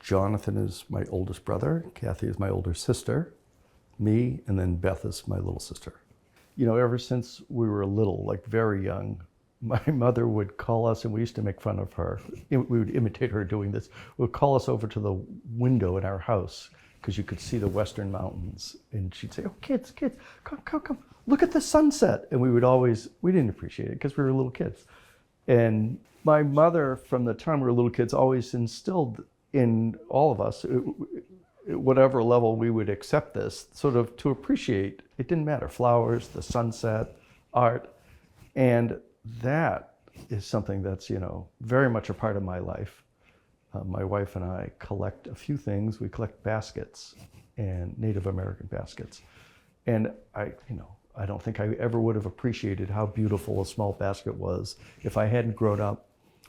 Jonathan is my oldest brother, Kathy is my older sister, me, and then Beth is my little sister. You know, ever since we were little, like very young, my mother would call us, and we used to make fun of her. We would imitate her doing this. Would call us over to the window in our house because you could see the Western Mountains. And she'd say, "Oh, kids, come, look at the sunset." And we didn't appreciate it because we were little kids. And my mother, from the time we were little kids, always instilled in all of us, at whatever level we would accept this, sort of to appreciate, it didn't matter, flowers, the sunset, art. And that is something that's, you know, very much a part of my life. My wife and I collect a few things. We collect baskets, and Native American baskets. And I don't think I ever would have appreciated how beautiful a small basket was if I hadn't grown up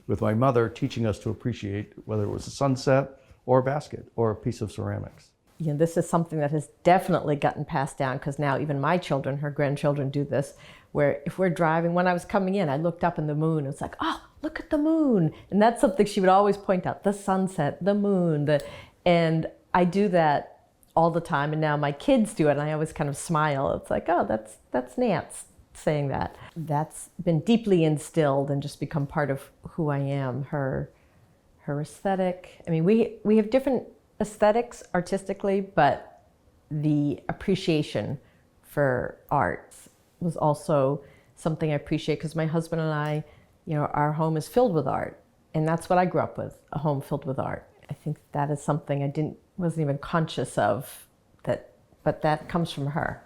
with my mother teaching us to appreciate whether it was a sunset or a basket or a piece of ceramics. You know, this is something that has definitely gotten passed down, because now even my children, her grandchildren, do this, where if we're driving, when I was coming in, I looked up in the moon, it's like, oh, look at the moon. And that's something she would always point out, the sunset, the moon, and I do that all the time, and now my kids do it, and I always kind of smile. It's like, oh, that's Nance saying that. That's been deeply instilled and just become part of who I am. Her aesthetic. I mean, we have different aesthetics artistically, but the appreciation for art was also something I appreciate, because my husband and I, you know, our home is filled with art, and that's what I grew up with, a home filled with art. I think that is something I wasn't even conscious of, but that comes from her.